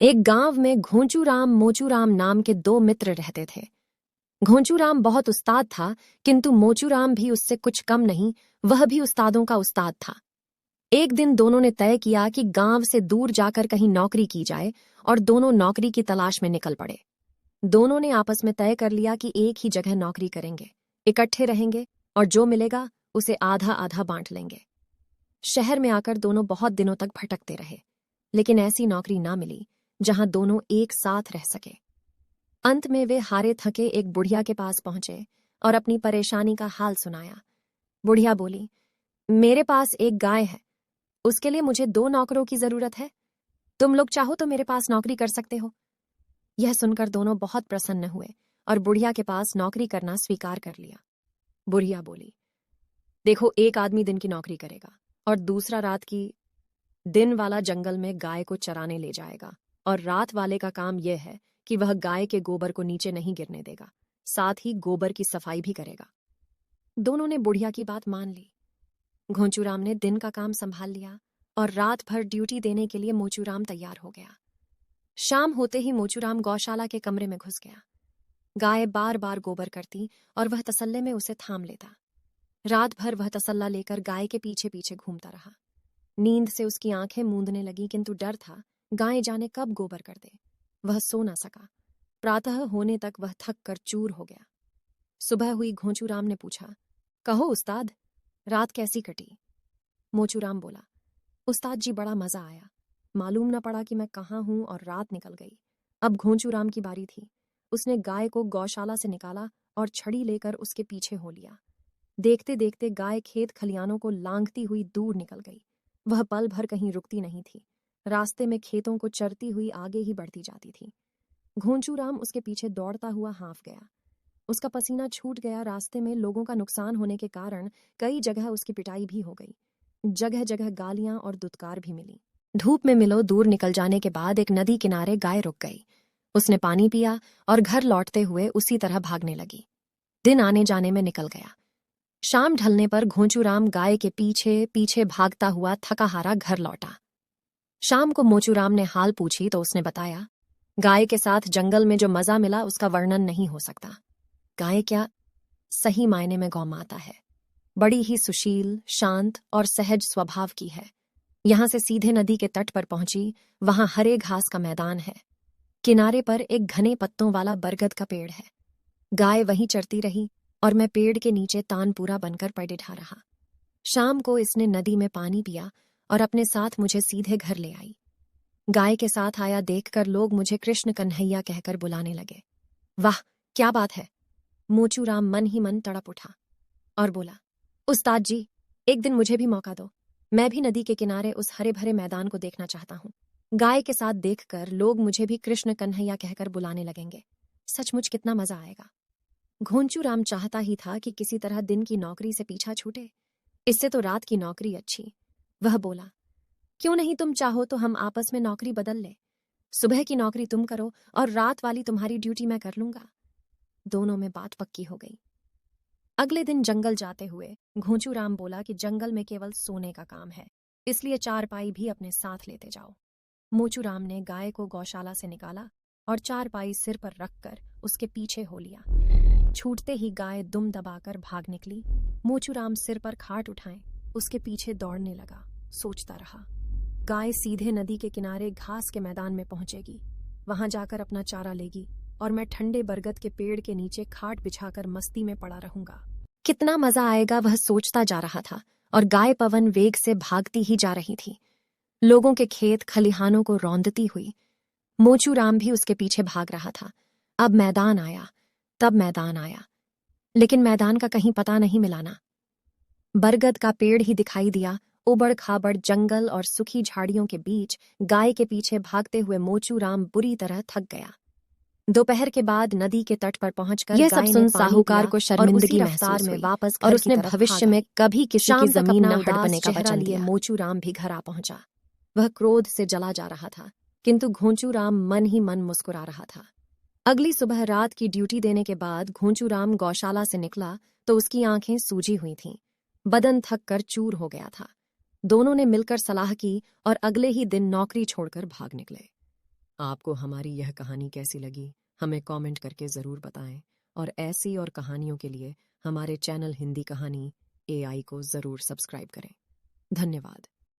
एक गांव में घोंचूराम मोचूराम नाम के दो मित्र रहते थे। घोंचूराम बहुत उस्ताद था, किंतु मोचूराम भी उससे कुछ कम नहीं, वह भी उस्तादों का उस्ताद था। एक दिन दोनों ने तय किया कि गांव से दूर जाकर कहीं नौकरी की जाए और दोनों नौकरी की तलाश में निकल पड़े। दोनों ने आपस में तय कर लिया कि एक ही जगह नौकरी करेंगे, इकट्ठे रहेंगे और जो मिलेगा उसे आधा आधा बांट लेंगे। शहर में आकर दोनों बहुत दिनों तक भटकते रहे, लेकिन ऐसी नौकरी ना मिली जहां दोनों एक साथ रह सके। अंत में वे हारे थके एक बुढ़िया के पास पहुंचे और अपनी परेशानी का हाल सुनाया। बुढ़िया बोली, मेरे पास एक गाय है, उसके लिए मुझे 2 नौकरों की जरूरत है। तुम लोग चाहो तो मेरे पास नौकरी कर सकते हो। यह सुनकर दोनों बहुत प्रसन्न हुए और बुढ़िया के पास नौकरी करना स्वीकार कर लिया। बुढ़िया बोली, देखो, एक आदमी दिन की नौकरी करेगा और दूसरा रात की। दिन वाला जंगल में गाय को चराने ले जाएगा और रात वाले का काम यह है कि वह गाय के गोबर को नीचे नहीं गिरने देगा, साथ ही गोबर की सफाई भी करेगा। दोनों ने बुढ़िया की बात मान ली। घोंचूराम ने दिन का काम संभाल लिया और रात भर ड्यूटी देने के लिए मोचूराम तैयार हो गया। शाम होते ही मोचूराम गौशाला के कमरे में घुस गया। गाय बार बार गोबर करती और वह तसल्ले में उसे थाम लेता। रात भर वह तसल्ला लेकर गाय के पीछे पीछे घूमता रहा। नींद से उसकी आंखें मूंदने लगी, किंतु डर था गाय जाने कब गोबर कर दे। वह सो न सका। प्रातः होने तक वह थक कर चूर हो गया। सुबह हुई। घोंचूराम ने पूछा, कहो उस्ताद, रात कैसी कटी? मोचूराम बोला, उस्ताद जी, बड़ा मजा आया। मालूम न पड़ा कि मैं कहाँ हूं और रात निकल गई। अब घोंचूराम की बारी थी। उसने गाय को गौशाला से निकाला और छड़ी लेकर उसके पीछे हो लिया। देखते देखते गाय खेत खलियानों को लांघती हुई दूर निकल गई। वह पल भर कहीं रुकती नहीं थी। रास्ते में खेतों को चरती हुई आगे ही बढ़ती जाती थी। घोंचूराम उसके पीछे दौड़ता हुआ हाँफ गया। उसका पसीना छूट गया। रास्ते में लोगों का नुकसान होने के कारण कई जगह उसकी पिटाई भी हो गई। जगह जगह गालियां और दुत्कार भी मिली। धूप में मिलो दूर निकल जाने के बाद एक नदी किनारे गाय रुक गई। उसने पानी पिया और घर लौटते हुए उसी तरह भागने लगी। दिन आने जाने में निकल गया। शाम ढलने पर घोंचूराम गाय के पीछे पीछे भागता हुआ थकाहारा घर लौटा। शाम को मोचूराम ने हाल पूछी तो उसने बताया, गाय के साथ जंगल में जो मजा मिला उसका वर्णन नहीं हो सकता। गाय क्या, सही मायने में गौ माता है। बड़ी ही सुशील, शांत और सहज स्वभाव की है। यहां से सीधे नदी के तट पर पहुंची। वहां हरे घास का मैदान है। किनारे पर एक घने पत्तों वाला बरगद का पेड़ है। गाय वहीं चरती रही और मैं पेड़ के नीचे तानपूरा बनकर पड़े रहा। शाम को इसने नदी में पानी पिया और अपने साथ मुझे सीधे घर ले आई। गाय के साथ आया देखकर लोग मुझे कृष्ण कन्हैया कहकर बुलाने लगे। वाह, क्या बात है! मोचूराम मन ही मन तड़प उठा और बोला, उस्ताद जी, एक दिन मुझे भी मौका दो। मैं भी नदी के किनारे उस हरे भरे मैदान को देखना चाहता हूँ। गाय के साथ देखकर लोग मुझे भी कृष्ण कन्हैया कहकर बुलाने लगेंगे। सचमुच कितना मजा आएगा। घोंचूराम चाहता ही था कि किसी तरह दिन की नौकरी से पीछा छूटे। इससे तो रात की नौकरी अच्छी। वह बोला, क्यों नहीं, तुम चाहो तो हम आपस में नौकरी बदल ले। सुबह की नौकरी तुम करो और रात वाली तुम्हारी ड्यूटी मैं कर लूंगा। दोनों में बात पक्की हो गई। अगले दिन जंगल जाते हुए घोंचूराम बोला कि जंगल में केवल सोने का काम है, इसलिए चारपाई भी अपने साथ लेते जाओ। मोचूराम ने गाय को गौशाला से निकाला और चारपाई सिर पर रखकर उसके पीछे हो लिया। छूटते ही गाय दुम दबाकर भाग निकली। मोचूराम सिर पर खाट उठाए उसके पीछे दौड़ने लगा। सोचता रहा, गाय सीधे नदी के किनारे घास के मैदान में पहुंचेगी। वहां जाकर अपना चारा लेगी और मैं ठंडे बरगद के पेड़ के नीचे खाट बिछाकर मस्ती में पड़ा रहूंगा। कितना मजा आएगा, वह सोचता जा रहा था और गाय पवन वेग से भागती ही जा रही थी, लोगों के खेत खलिहानों को रौंदती हुई। मोचूराम भी उसके पीछे भाग रहा था। अब मैदान आया, तब मैदान आया, लेकिन मैदान का कहीं पता नहीं मिलाना। बरगद का पेड़ ही दिखाई दिया। उबड़ खाबड़ जंगल और सूखी झाड़ियों के बीच गाय के पीछे भागते हुए मोचूराम बुरी तरह थक गया। दोपहर के बाद नदी के तट पर पहुंचकर यह सब सुन साहूकार को शर्मिंदगी महसूस हुई वापस और उसने भविष्य में कभी किसी की जमीन न हड़पने का वचन दिया। मोचूराम भी घर आ पहुंचा। वह क्रोध से जला जा रहा था, किंतु घोंचूराम मन ही मन मुस्कुरा रहा था। अगली सुबह रात की ड्यूटी देने के बाद घोंचूराम गौशाला से निकला तो उसकी आंखें सूजी हुई थीं। बदन थक कर चूर हो गया था। दोनों ने मिलकर सलाह की और अगले ही दिन नौकरी छोड़कर भाग निकले। आपको हमारी यह कहानी कैसी लगी हमें कमेंट करके ज़रूर बताएं और ऐसी और कहानियों के लिए हमारे चैनल हिंदी कहानी एआई को ज़रूर सब्सक्राइब करें। धन्यवाद।